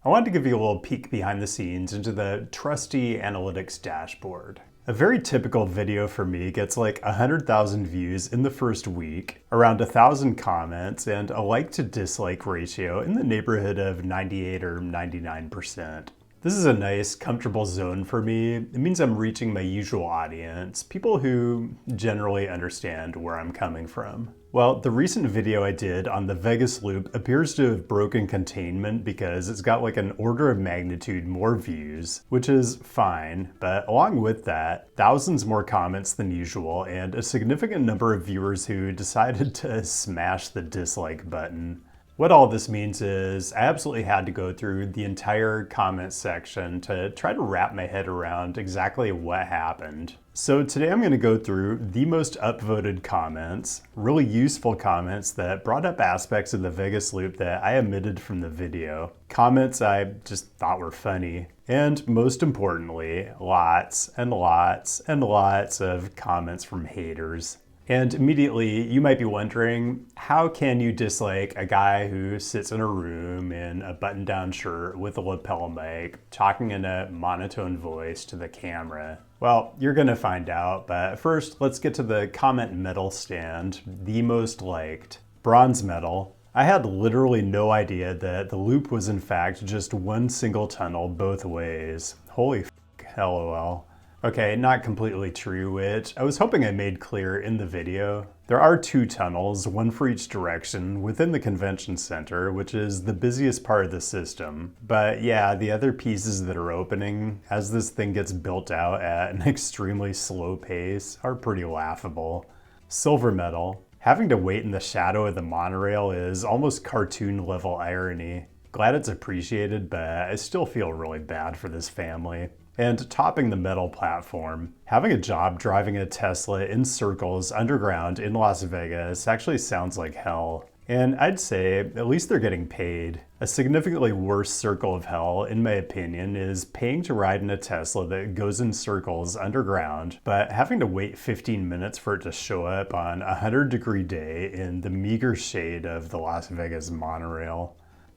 I wanted to give you a little peek behind the scenes into the trusty analytics dashboard. A very typical video for me gets like 100,000 views in the first week, around 1,000 comments, and a like to dislike ratio in the neighborhood of 98 or 99%. This is a nice, comfortable zone for me. It means I'm reaching my usual audience, people who generally understand where I'm coming from. Well, the recent video I did on the Vegas loop appears to have broken containment because it's got like an order of magnitude more views, which is fine, but along with that, thousands more comments than usual and a significant number of viewers who decided to smash the dislike button. What all this means is I absolutely had to go through the entire comment section to try to wrap my head around exactly what happened. So today I'm going to go through the most upvoted comments, really useful comments that brought up aspects of the Vegas loop that I omitted from the video, comments I just thought were funny, and most importantly, lots and lots and lots of comments from haters. And immediately you might be wondering, how can you dislike a guy who sits in a room in a button-down shirt with a lapel mic, talking in a monotone voice to the camera? Well, you're gonna find out, but first let's get to the comment medal stand, the most liked. Bronze medal. I had literally no idea that the loop was in fact just one single tunnel both ways. Holy f***, LOL. Okay, not completely true, which I was hoping I made clear in the video. There are two tunnels, one for each direction, within the convention center, which is the busiest part of the system. But yeah, the other pieces that are opening, as this thing gets built out at an extremely slow pace, are pretty laughable. Silver medal. Having to wait in the shadow of the monorail is almost cartoon level irony. Glad it's appreciated, but I still feel really bad for this family. And topping the metal platform, having a job driving a Tesla in circles underground in Las Vegas actually sounds like hell. And I'd say at least they're getting paid. A significantly worse circle of hell, in my opinion, is paying to ride in a Tesla that goes in circles underground, but having to wait 15 minutes for it to show up on a 100-degree day in the meager shade of the Las Vegas monorail.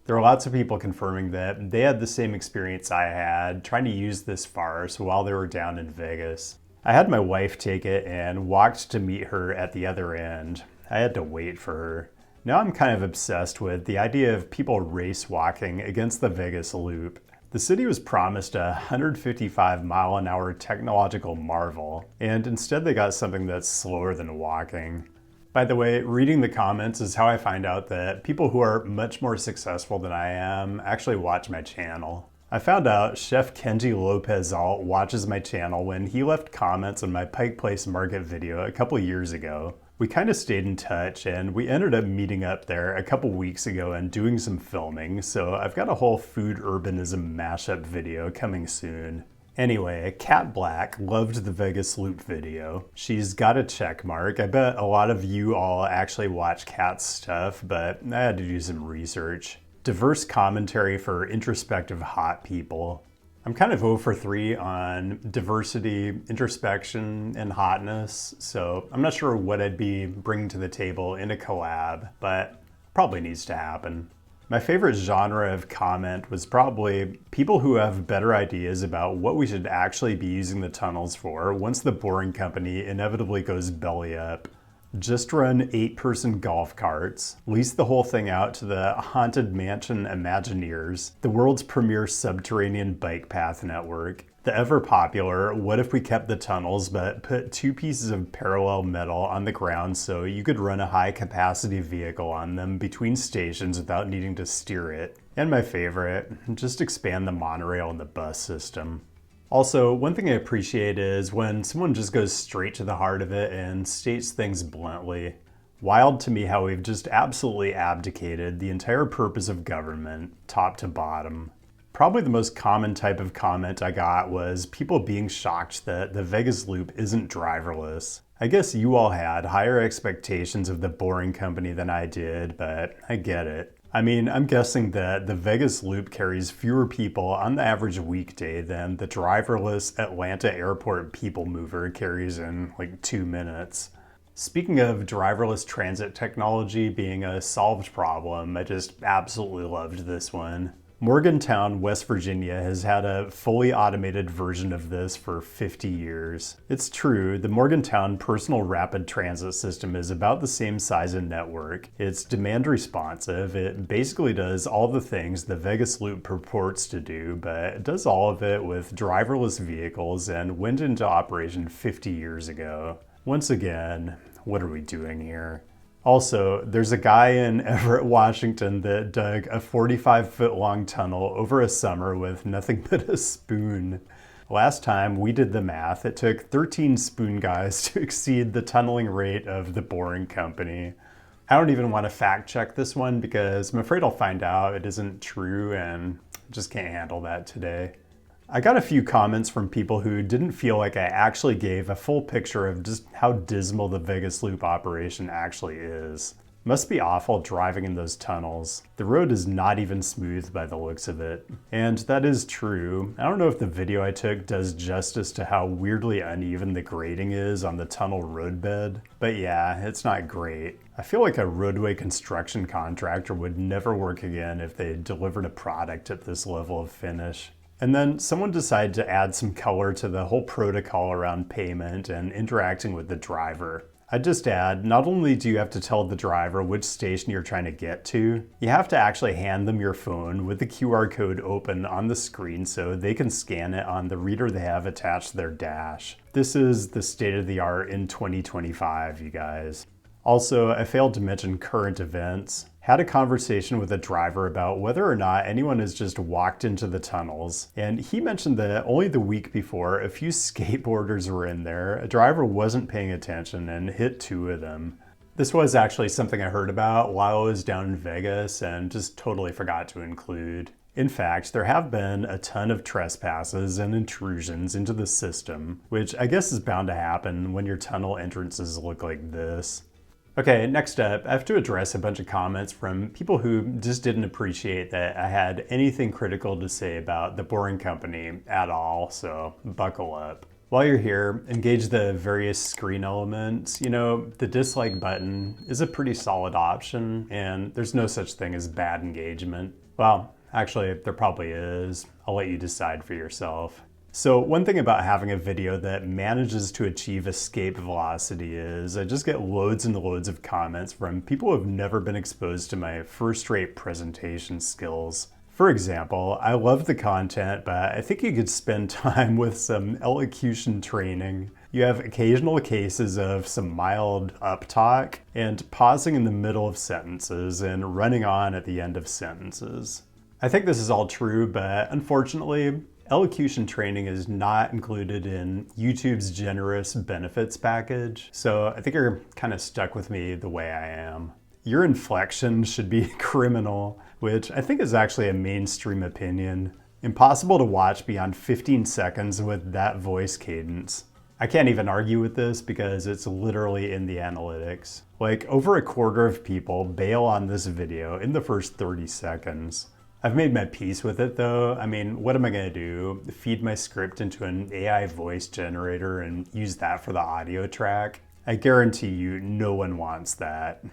There are lots of people confirming that they had the same experience I had trying to use this farce while they were down in Vegas. I had my wife take it and walked to meet her at the other end. I had to wait for her. Now I'm kind of obsessed with the idea of people race walking against the Vegas loop. The city was promised a 155-mile-an-hour technological marvel, and instead they got something that's slower than walking. By the way, reading the comments is how I find out that people who are much more successful than I am actually watch my channel. I found out Chef Kenji Lopez-Alt watches my channel when he left comments on my Pike Place Market video a couple years ago. We kind of stayed in touch and we ended up meeting up there a couple weeks ago and doing some filming, so I've got a whole food urbanism mashup video coming soon. Anyway, Cat Black loved the Vegas Loop video. She's got a check mark. I bet a lot of you all actually watch Cat's stuff, but I had to do some research. Diverse commentary for introspective hot people. I'm kind of 0 for 3 on diversity, introspection, and hotness, so I'm not sure what I'd be bringing to the table in a collab, but probably needs to happen. My favorite genre of comment was probably people who have better ideas about what we should actually be using the tunnels for once the Boring Company inevitably goes belly up. Just run 8-person golf carts, lease the whole thing out to the Haunted Mansion Imagineers, the world's premier subterranean bike path network, the ever-popular what if we kept the tunnels but put 2 pieces of parallel metal on the ground so you could run a high-capacity vehicle on them between stations without needing to steer it. And my favorite, just expand the monorail and the bus system. Also, one thing I appreciate is when someone just goes straight to the heart of it and states things bluntly. Wild to me how we've just absolutely abdicated the entire purpose of government, top to bottom. Probably the most common type of comment I got was people being shocked that the Vegas Loop isn't driverless. I guess you all had higher expectations of the Boring Company than I did, but I get it. I mean, I'm guessing that the Vegas Loop carries fewer people on the average weekday than the driverless Atlanta Airport People Mover carries in like 2 minutes. Speaking of driverless transit technology being a solved problem, I just absolutely loved this one. Morgantown, West Virginia has had a fully automated version of this for 50 years. It's true, the Morgantown Personal Rapid Transit System is about the same size and network. It's demand responsive. It basically does all the things the Vegas Loop purports to do, but it does all of it with driverless vehicles and went into operation 50 years ago. Once again, what are we doing here? Also, there's a guy in Everett, Washington that dug a 45-foot-long tunnel over a summer with nothing but a spoon. Last time we did the math, it took 13 spoon guys to exceed the tunneling rate of the Boring Company. I don't even want to fact check this one because I'm afraid I'll find out it isn't true and just can't handle that today. I got a few comments from people who didn't feel like I actually gave a full picture of just how dismal the Vegas Loop operation actually is. Must be awful driving in those tunnels. The road is not even smooth by the looks of it. And that is true. I don't know if the video I took does justice to how weirdly uneven the grading is on the tunnel roadbed, but yeah, it's not great. I feel like a roadway construction contractor would never work again if they delivered a product at this level of finish. And then someone decided to add some color to the whole protocol around payment and interacting with the driver. I'd just add, not only do you have to tell the driver which station you're trying to get to, you have to actually hand them your phone with the QR code open on the screen so they can scan it on the reader they have attached to their dash. This is the state of the art in 2025, you guys. Also, I failed to mention current events. Had a conversation with a driver about whether or not anyone has just walked into the tunnels, and he mentioned that only the week before a few skateboarders were in there, a driver wasn't paying attention and hit 2 of them. This was actually something I heard about while I was down in Vegas and just totally forgot to include. In fact, there have been a ton of trespasses and intrusions into the system, which I guess is bound to happen when your tunnel entrances look like this. Okay, next up, I have to address a bunch of comments from people who just didn't appreciate that I had anything critical to say about the Boring Company at all, so buckle up. While you're here, engage the various screen elements. You know, the dislike button is a pretty solid option, and there's no such thing as bad engagement. Well, actually, there probably is. I'll let you decide for yourself. So one thing about having a video that manages to achieve escape velocity is I just get loads and loads of comments from people who have never been exposed to my first-rate presentation skills. For example, I love the content, but I think you could spend time with some elocution training. You have occasional cases of some mild uptalk and pausing in the middle of sentences and running on at the end of sentences. I think this is all true, but unfortunately, elocution training is not included in YouTube's generous benefits package, so I think you're kind of stuck with me the way I am. Your inflection should be criminal, which I think is actually a mainstream opinion. Impossible to watch beyond 15 seconds with that voice cadence. I can't even argue with this because it's literally in the analytics. Like, over a quarter of people bail on this video in the first 30 seconds. I've made my peace with it though. I mean, what am I gonna do? Feed my script into an AI voice generator and use that for the audio track? I guarantee you no one wants that.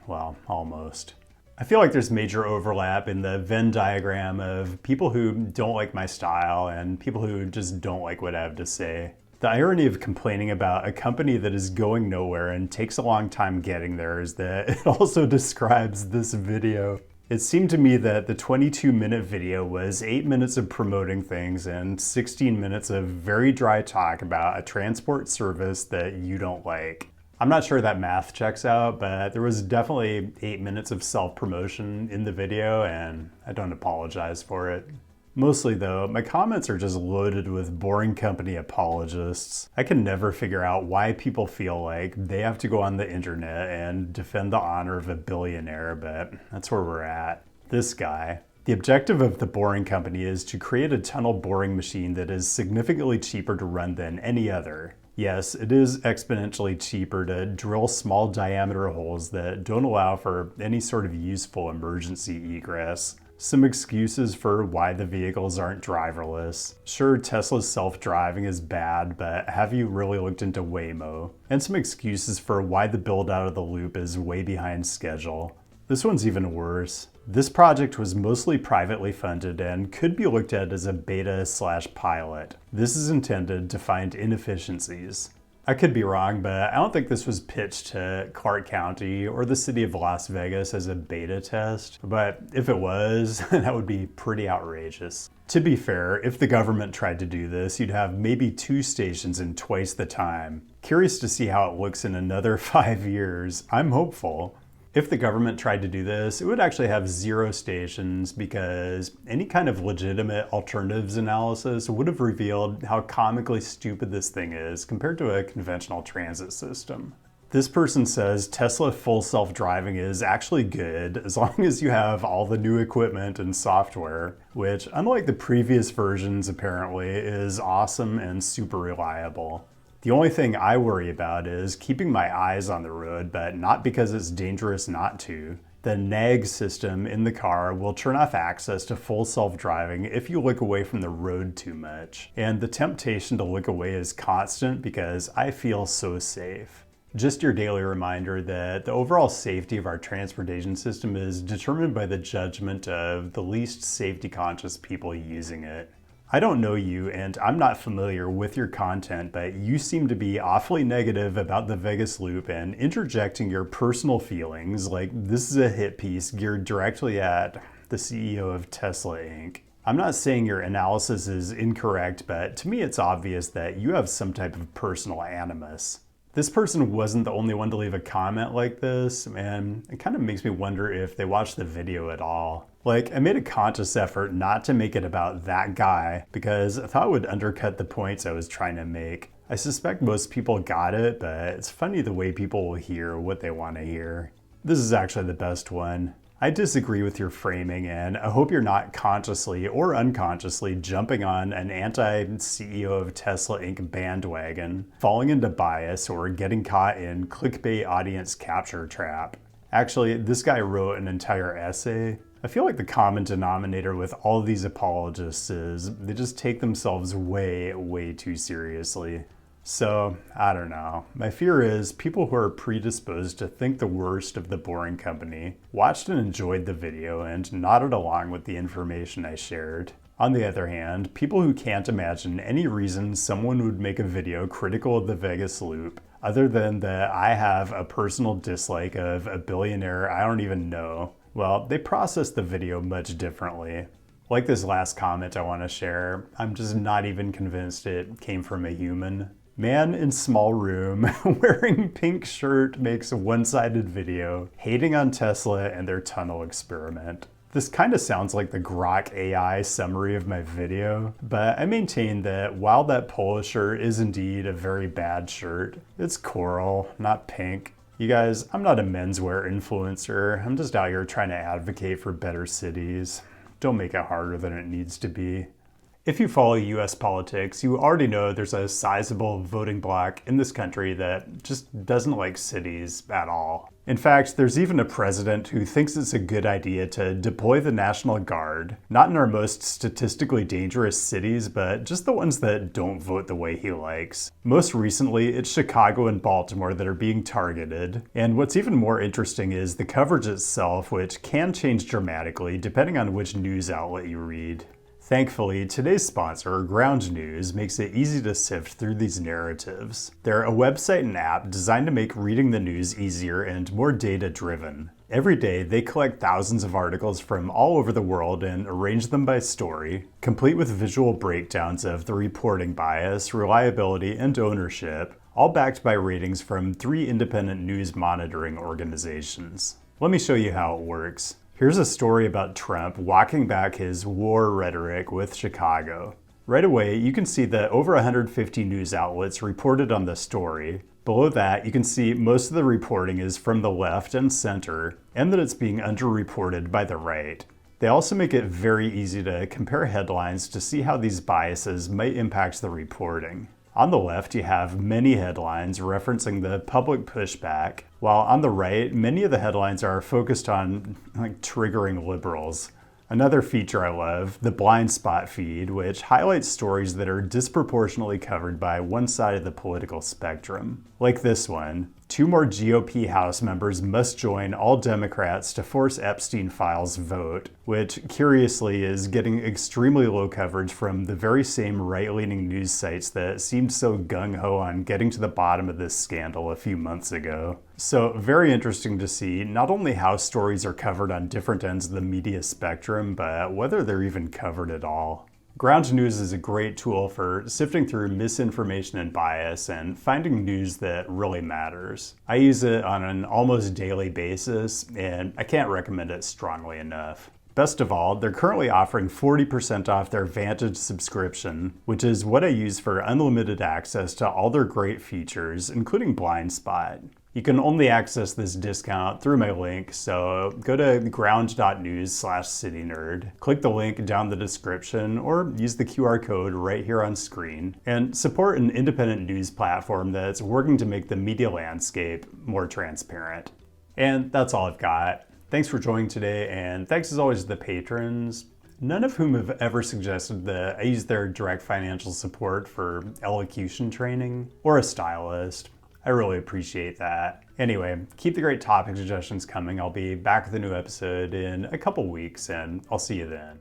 Well, almost. I feel like there's major overlap in the Venn diagram of people who don't like my style and people who just don't like what I have to say. The irony of complaining about a company that is going nowhere and takes a long time getting there is that it also describes this video. It seemed to me that the 22-minute video was 8 minutes of promoting things and 16 minutes of very dry talk about a transport service that you don't like. I'm not sure that math checks out, but there was definitely 8 minutes of self-promotion in the video, and I don't apologize for it. Mostly though, my comments are just loaded with Boring Company apologists. I can never figure out why people feel like they have to go on the internet and defend the honor of a billionaire, but that's where we're at. This guy. The objective of the Boring Company is to create a tunnel boring machine that is significantly cheaper to run than any other. Yes, it is exponentially cheaper to drill small diameter holes that don't allow for any sort of useful emergency egress. Some excuses for why the vehicles aren't driverless. Sure, Tesla's self-driving is bad, but have you really looked into Waymo? And some excuses for why the build out of the loop is way behind schedule. This one's even worse. This project was mostly privately funded and could be looked at as a beta/pilot. This is intended to find inefficiencies. I could be wrong, but I don't think this was pitched to Clark County or the city of Las Vegas as a beta test. But if it was, that would be pretty outrageous. To be fair, if the government tried to do this, you'd have maybe 2 stations in twice the time. Curious to see how it looks in another 5 years. I'm hopeful. If the government tried to do this, it would actually have 0 stations because any kind of legitimate alternatives analysis would have revealed how comically stupid this thing is compared to a conventional transit system. This person says Tesla full self-driving is actually good as long as you have all the new equipment and software, which, unlike the previous versions apparently, is awesome and super reliable. The only thing I worry about is keeping my eyes on the road, but not because it's dangerous not to. The nag system in the car will turn off access to full self-driving if you look away from the road too much. And the temptation to look away is constant because I feel so safe. Just your daily reminder that the overall safety of our transportation system is determined by the judgment of the least safety-conscious people using it. I don't know you, and I'm not familiar with your content, but you seem to be awfully negative about the Vegas Loop and interjecting your personal feelings like this is a hit piece geared directly at the CEO of Tesla Inc. I'm not saying your analysis is incorrect, but to me it's obvious that you have some type of personal animus. This person wasn't the only one to leave a comment like this, and it kind of makes me wonder if they watched the video at all. Like, I made a conscious effort not to make it about that guy because I thought it would undercut the points I was trying to make. I suspect most people got it, but it's funny the way people will hear what they want to hear. This is actually the best one. I disagree with your framing, and I hope you're not consciously or unconsciously jumping on an anti-CEO of Tesla Inc. bandwagon, falling into bias, or getting caught in clickbait audience capture trap. Actually, this guy wrote an entire essay. I feel like the common denominator with all of these apologists is they just take themselves way, way too seriously. So, I don't know. My fear is people who are predisposed to think the worst of the Boring Company watched and enjoyed the video and nodded along with the information I shared. On the other hand, people who can't imagine any reason someone would make a video critical of the Vegas Loop other than that I have a personal dislike of a billionaire I don't even know, well, they process the video much differently. Like this last comment I want to share, I'm just not even convinced it came from a human. Man in small room wearing pink shirt makes a one-sided video hating on Tesla and their tunnel experiment. This kind of sounds like the Grok AI summary of my video, but I maintain that while that polo shirt is indeed a very bad shirt, it's coral, not pink. You guys, I'm not a menswear influencer. I'm just out here trying to advocate for better cities. Don't make it harder than it needs to be. If you follow US politics, you already know there's a sizable voting bloc in this country that just doesn't like cities at all. In fact, there's even a president who thinks it's a good idea to deploy the National Guard, not in our most statistically dangerous cities, but just the ones that don't vote the way he likes. Most recently, it's Chicago and Baltimore that are being targeted. And what's even more interesting is the coverage itself, which can change dramatically depending on which news outlet you read. Thankfully, today's sponsor, Ground News, makes it easy to sift through these narratives. They're a website and app designed to make reading the news easier and more data-driven. Every day, they collect thousands of articles from all over the world and arrange them by story, complete with visual breakdowns of the reporting bias, reliability, and ownership, all backed by ratings from 3 independent news monitoring organizations. Let me show you how it works. Here's a story about Trump walking back his war rhetoric with Chicago. Right away, you can see that over 150 news outlets reported on the story. Below that, you can see most of the reporting is from the left and center, and that it's being underreported by the right. They also make it very easy to compare headlines to see how these biases might impact the reporting. On the left, you have many headlines referencing the public pushback, while on the right, many of the headlines are focused on triggering liberals. Another feature I love, the blind spot feed, which highlights stories that are disproportionately covered by one side of the political spectrum. Like this one, 2 more GOP House members must join all Democrats to force Epstein files vote, which curiously is getting extremely low coverage from the very same right-leaning news sites that seemed so gung-ho on getting to the bottom of this scandal a few months ago. So very interesting to see not only how stories are covered on different ends of the media spectrum, but whether they're even covered at all. Ground news is a great tool for sifting through misinformation and bias and finding news that really matters. I use it on an almost daily basis, and I can't recommend it strongly enough. Best of all, they're currently offering 40% off their Vantage subscription, which is what I use for unlimited access to all their great features, including Blind Spot. You can only access this discount through my link, so go to ground.news/CityNerd, click the link down the description, or use the QR code right here on screen, and support an independent news platform that's working to make the media landscape more transparent. And that's all I've got. Thanks for joining today, and thanks as always to the patrons, none of whom have ever suggested that I use their direct financial support for elocution training or a stylist. I really appreciate that. Anyway, keep the great topic suggestions coming. I'll be back with a new episode in a couple weeks, and I'll see you then.